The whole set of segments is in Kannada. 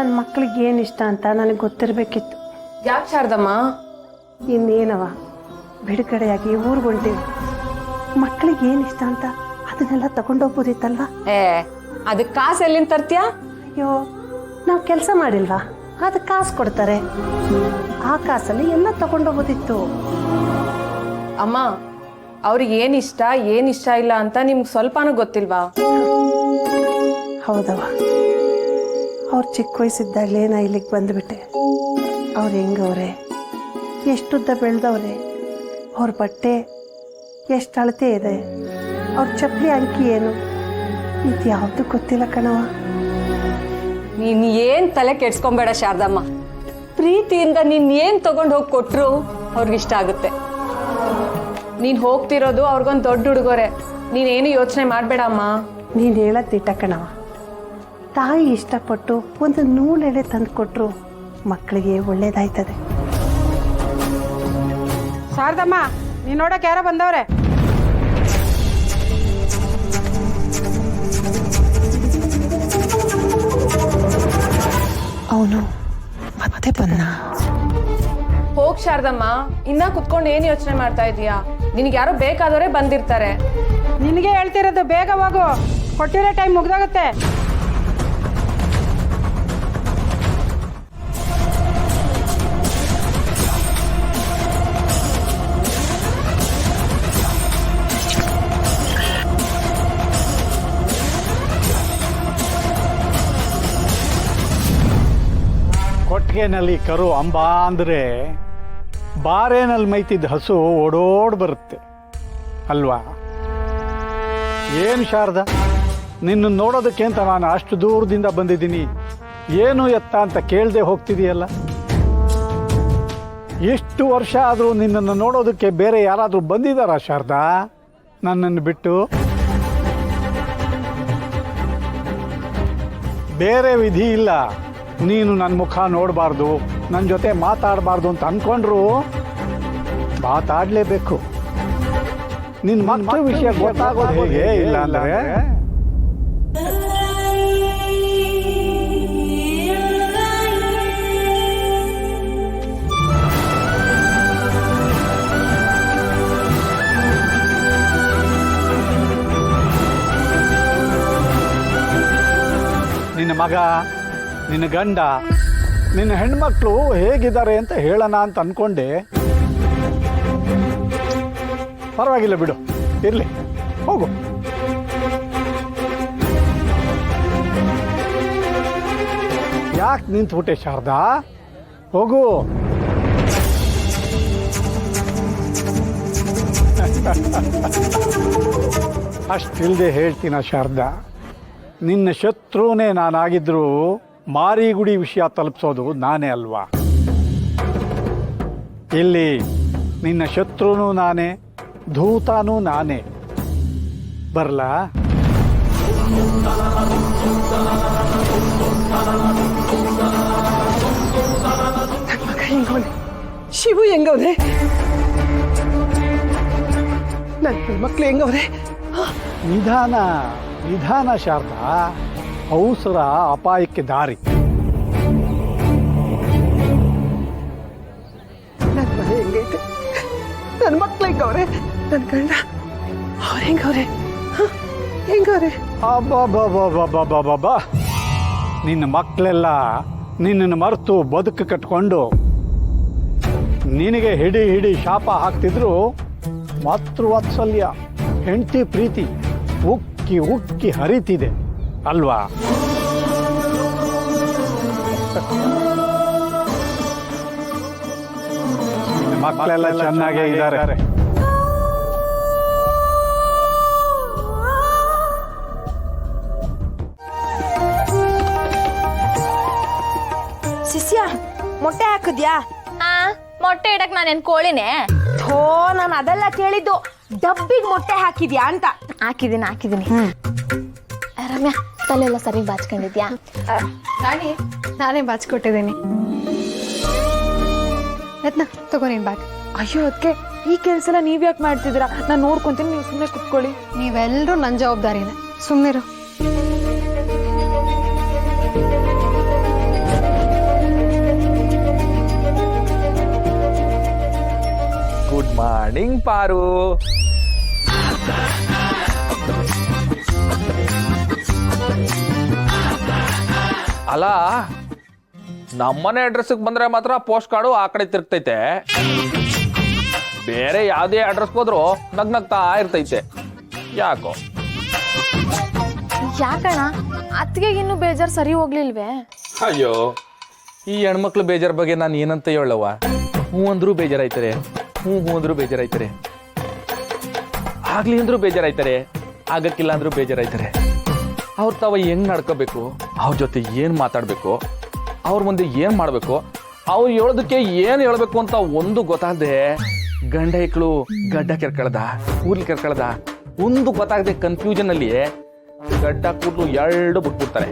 ನನ್ನ ಮಕ್ಕಳಿಗೆ ಏನು ಇಷ್ಟ ಅಂತ ನನಗೆ ಗೊತ್ತಿರಬೇಕಿತ್ತು. ಯಾಕೆ ಶಾರದಮ್ಮ? ಇನ್ನೇನವ, ಬಿಡುಗಡೆಯಾಗಿ ಊರಿಗೆ ಹೊಂಟೇವಿ. ಮಕ್ಕಳಿಗೆ ಏನು ಇಷ್ಟ ಅಂತ ಅದನ್ನೆಲ್ಲ ತಗೊಂಡೋಗ್ಬೋದಿತ್ತಲ್ವಾ? ಅದಕ್ಕೆ ಕಾಸು ಎಲ್ಲಿಂದ ತರ್ತೀಯಾ? ಅಯ್ಯೋ, ನಾವು ಕೆಲಸ ಮಾಡಿಲ್ವಾ, ಅದಕ್ಕೆ ಕಾಸು ಕೊಡ್ತಾರೆ. ಆ ಕಾಸಲ್ಲಿ ಎಲ್ಲ ತಗೊಂಡೋಗ್ಬೋದಿತ್ತು. ಅಮ್ಮ, ಅವ್ರಿಗೆ ಏನಿಷ್ಟ ಇಲ್ಲ ಅಂತ ನಿಮ್ಗೆ ಸ್ವಲ್ಪನೂ ಗೊತ್ತಿಲ್ವಾ? ಹೌದವ, ಅವ್ರು ಚಿಕ್ಕ ವಯಸ್ಸಿದ್ದಾಗಲೇ ನಾ ಇಲ್ಲಿಗೆ ಬಂದುಬಿಟ್ಟೆ. ಅವ್ರು ಹೆಂಗವ್ರೆ, ಎಷ್ಟುದ್ದ ಬೆಳೆದವ್ರೆ, ಅವ್ರ ಬಟ್ಟೆ ಎಷ್ಟು ಅಳತೆ ಇದೆ, ಅವ್ರ ಚಪ್ಪಲಿ ಅಂಕಿ ಏನು, ಇದು ಯಾವುದು ಗೊತ್ತಿಲ್ಲ ಕಣವ. ನೀನ್ ಏನ್ ತಲೆ ಕೆಡ್ಸ್ಕೊಂಬೇಡ ಶಾರದಮ್ಮ. ಪ್ರೀತಿಯಿಂದ ನೀನ್ ಏನ್ ತಗೊಂಡು ಹೋಗಿ ಕೊಟ್ರು ಅವ್ರಿಗಿಷ್ಟ ಆಗುತ್ತೆ. ನೀನ್ ಹೋಗ್ತಿರೋದು ಅವ್ರಿಗೊಂದು ದೊಡ್ಡ ಹುಡುಗೋರೆ. ನೀನೇನು ಯೋಚನೆ ಮಾಡಬೇಡ ಅಮ್ಮ. ನೀನು ಹೇಳೋದು ದಿಟ್ಟ ಕಣವ. ತಾಯಿ ಇಷ್ಟಪಟ್ಟು ಒಂದು ನೂಲೆಳೆ ತಂದು ಕೊಟ್ಟರು ಮಕ್ಕಳಿಗೆ ಒಳ್ಳೇದಾಯ್ತದೆ. ಶಾರದಮ್ಮ, ನೀನ್ ನೋಡಕ್ ಯಾರೋ ಬಂದವ್ರೆ. ಅವನು ಮತ್ತೆ ಬಂದ. ಹೋಗ್ ಶಾರದಮ್ಮ, ಇನ್ನ ಕುತ್ಕೊಂಡು ಏನ್ ಯೋಚನೆ ಮಾಡ್ತಾ ಇದೀಯಾ? ನಿನ್ಗೆ ಯಾರೋ ಬೇಕಾದವರೇ ಬಂದಿರ್ತಾರೆ. ನಿನಗೆ ಹೇಳ್ತಿರೋದು, ಬೇಗ ಹೋಗು, ಕೊಟ್ಟಿರೋ ಟೈಮ್ ಮುಗ್ದೋಗುತ್ತೆ. ಕೊಟ್ಟಿಗೆನಲ್ಲಿ ಕರು ಅಂಬಾ ಅಂದರೆ ಬಾರೇನಲ್ಲಿ ಮೈತಿದ್ದ ಹಸು ಓಡೋಡ್ ಬರುತ್ತೆ ಅಲ್ವಾ? ಏನು ಶಾರದಾ, ನಿನ್ನ ನೋಡೋದಕ್ಕೆ ಅಂತ ನಾನು ಅಷ್ಟು ದೂರದಿಂದ ಬಂದಿದ್ದೀನಿ, ಏನು ಎತ್ತ ಅಂತ ಕೇಳದೆ ಹೋಗ್ತಿದೆಯಲ್ಲ? ಎಷ್ಟು ವರ್ಷ ಆದರೂ ನಿನ್ನನ್ನು ನೋಡೋದಕ್ಕೆ ಬೇರೆ ಯಾರಾದರೂ ಬಂದಿದ್ದಾರಾ ಶಾರದಾ ನನ್ನನ್ನು ಬಿಟ್ಟು? ಬೇರೆ ವಿಧಿ ಇಲ್ಲ. ನೀನು ನನ್ನ ಮುಖ ನೋಡಬಾರ್ದು, ನನ್ನ ಜೊತೆ ಮಾತಾಡಬಾರ್ದು ಅಂತ ಅಂದ್ಕೊಂಡ್ರು ಮಾತಾಡಲೇಬೇಕು. ನಿನ್ನ ಮಕ್ಕಳ ವಿಷಯ ಗೊತ್ತಾಗೋದು ಹೇಗೆ? ಇಲ್ಲ ಅಂದರೆ ನಿನ್ನ ಮಗ, ನಿನ್ನ ಗಂಡ, ನಿನ್ನ ಹೆಣ್ಮಕ್ಳು ಹೇಗಿದ್ದಾರೆ ಅಂತ ಹೇಳೋಣ ಅಂತ ಅನ್ಕೊಂಡೆ. ಪರವಾಗಿಲ್ಲ ಬಿಡು, ಇರಲಿ, ಹೋಗು. ಯಾಕೆ ನಿಂತ್ಬಿಟ್ಟೆ ಶಾರದಾ? ಹೋಗು. ಅಷ್ಟಿಲ್ಲದೆ ಹೇಳ್ತೀನ ಶಾರದಾ, ನಿನ್ನ ಶತ್ರುನೇ ನಾನಾಗಿದ್ರೂ ಮಾರಿಗುಡಿ ವಿಷಯ ತಲುಪಿಸೋದು ನಾನೇ ಅಲ್ವಾ? ಇಲ್ಲಿ ನಿನ್ನ ಶತ್ರುನೂ ನಾನೇ, ಧೂತಾನೂ ನಾನೇ. ಬರಲಾ? ಶಿವು ಹೆಂಗವ್ರೆ? ನನ್ನ ಮಕ್ಳು ಹೆಂಗವ್ರೆ? ನಿಧಾನ ನಿಧಾನ ಶಾರದಾ, ಅವಸರ ಅಪಾಯಕ್ಕೆ ದಾರಿ. ನನ್ನ ಮನೆ ಹೆಂಗೈತೆ? ನನ್ನ ಮಕ್ಳು ಹೆಂಗವ್ರೆ? ನನ್ನ ಗಂಡ ಅವ್ರು ಹೆಂಗವ್ರೆ? ಹೆಂಗವ್ರೆ? ಅಬ್ಬಾ, ನಿನ್ನ ಮಕ್ಕಳೆಲ್ಲ ನಿನ್ನನ್ನು ಮರೆತು ಬದುಕು ಕಟ್ಕೊಂಡು ನಿನಗೆ ಹಿಡಿ ಶಾಪ ಹಾಕ್ತಿದ್ರು. ಮಾತೃವಾತ್ಸಲ್ಯ, ಹೆಂಡತಿ ಪ್ರೀತಿ ಉಕ್ಕಿ ಉಕ್ಕಿ ಹರಿತಿದೆ ಅಲ್ವಾ? ಮಕ್ಕಳೆಲ್ಲ ಚೆನ್ನಾಗೇ ಇದ್ದಾರೆ. ಶಿಷ್ಯ, ಮೊಟ್ಟೆ ಹಾಕಿದ್ಯಾ? ಮೊಟ್ಟೆ ಇಡಕ್ ನಾನೇನ್ ಕೋಳಿನೇ? ಥೋ, ನಾನು ಅದೆಲ್ಲ ಕೇಳಿದ್ದು, ಡಬ್ಬಿಗೆ ಮೊಟ್ಟೆ ಹಾಕಿದ್ಯಾ ಅಂತ. ಹಾಕಿದೀನಿ. ರಮ್ಯಾ, ತಲೆಲ್ಲ ಸರಿ ಬಾಚ್ಕೊಂಡಿದ್ಯಾ? ನಾನೇ ಬಾಚ್ಕೊಟ್ಟಿದ್ದೀನಿ. ರತ್ನ, ತಗೋ ನೀನ್ ಬ್ಯಾಗ್. ಅಯ್ಯೋ, ಅದಕ್ಕೆ ಈ ಕೆಲಸ ಎಲ್ಲ ನೀವ್ ಯಾಕೆ ಮಾಡ್ತಿದ್ದೀರಾ? ನಾನು ನೋಡ್ಕೊಂತೀನಿ, ನೀವು ಸುಮ್ಮನೆ ಕುತ್ಕೊಳ್ಳಿ. ನೀವೆಲ್ಲರೂ ನನ್ನ ಜವಾಬ್ದಾರಿನೇ, ಸುಮ್ಮನಿರು. ಮಾರ್ನಿಂಗ್ ಪಾರು. ಅಲ್ಲ, ನಮ್ಮನೆ ಅಡ್ರೆಸ್ಗೆ ಬಂದ್ರೆ ಮಾತ್ರ ಪೋಸ್ಟ್ ಕಾರ್ಡು ಆ ಕಡೆ ತಿರುಗ್ತೈತೆ, ಬೇರೆ ಯಾವುದೇ ಅಡ್ರೆಸ್ ಹೋದ್ರು ನಗ್ನಗ್ತಾ ಇರ್ತೈತೆ. ಯಾಕೋ? ಯಾಕಣ್ಣ ಅತ್ತಿಗೆ ಇನ್ನು ಬೇಜಾರ್ ಸರಿ ಹೋಗ್ಲಿಲ್ವೇ? ಅಯ್ಯೋ, ಈ ಹೆಣ್ಮಕ್ಳು ಬೇಜಾರ್ ಬಗ್ಗೆ ನಾನು ಏನಂತ ಹೇಳವ? ಹ್ಞೂ ಅಂದ್ರೂ ಬೇಜಾರಾಯ್ತಾರೆ, ಹ್ಞೂ ಅಂದ್ರೂ ಬೇಜಾರಾಯ್ತಾರೆ, ಆಗ್ಲಿ ಅಂದ್ರೂ ಬೇಜಾರಾಯ್ತಾರೆ, ಆಗಕ್ಕಿಲ್ಲ ಅಂದ್ರೂ ಬೇಜಾರಾಯ್ತಾರೆ. ಅವ್ರ ತಾವ ಹೆಂಗ್ ನಡ್ಕೋಬೇಕು, ಅವ್ರ ಜೊತೆ ಏನ್ ಮಾತಾಡ್ಬೇಕು, ಅವ್ರ ಮುಂದೆ ಏನ್ ಮಾಡ್ಬೇಕು, ಅವ್ರು ಹೇಳೋದಕ್ಕೆ ಏನ್ ಹೇಳ್ಬೇಕು ಅಂತ ಒಂದು ಗೊತ್ತಾಗದೆ ಗಂಡ ಹೆಕ್ಳು ಗಡ್ಡ ಕೆರ್ಕಳ್ದ, ಕೂರ್ಲಿ ಕೆರ್ಕಳ್ದ, ಒಂದು ಗೊತ್ತಾಗದೆ ಕನ್ಫ್ಯೂಷನ್ ಅಲ್ಲಿ ಗಡ್ಡ ಕೂಡ್ಲು ಎರಡು ಬಿಟ್ಬಿಡ್ತಾರೆ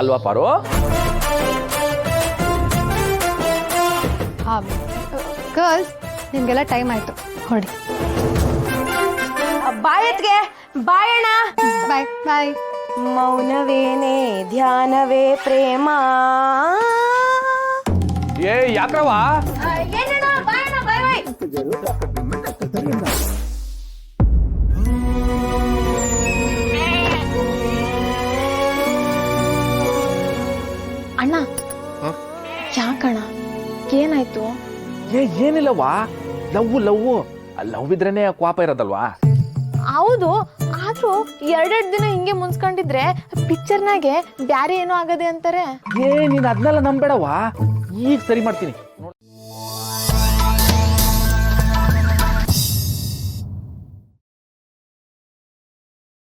ಅಲ್ವಾ ಪಾರು? ಗರ್ಲ್ಸ್ ನಿಮ್ಗೆಲ್ಲ ಟೈಮ್ ಆಯ್ತು, ಹೊಡಿ. ಬಾಯತ್ಗೆ ಬಾಯಣ್ಣ. ಬಾಯ್ ಬಾಯ್. ಮೌನವೇನೆ ಧ್ಯಾನವೇ ಪ್ರೇಮ. ಏ ಯಾಕ್ರವ? ಏನಣ್ಣ ಬಾಯಣ್ಣ ಬಾಯ್ ಬಾಯ್. ಅಣ್ಣ ಯಾಕಣ್ಣ ಏನಾಯ್ತು? ಏನಿಲ್ಲವಾ, ಲವ್ ಇದ್ರೇನೆ ಕೋಪ ಇರೋದಲ್ವಾ? ಹೌದು, ಆದ್ರೂ ಎರಡೆರಡು ದಿನ ಹಿಂಗೆ ಮುನ್ಸ್ಕೊಂಡಿದ್ರೆ ಪಿಕ್ಚರ್ನಾಗೆ ಬ್ಯಾರೆ ಏನೋ ಆಗದೆ ಅಂತಾರೆ. ನೀನ್ ಅದನ್ನೆಲ್ಲ ನಂಬೇಡವಾ, ಈಗ ಸರಿ ಮಾಡ್ತೀನಿ.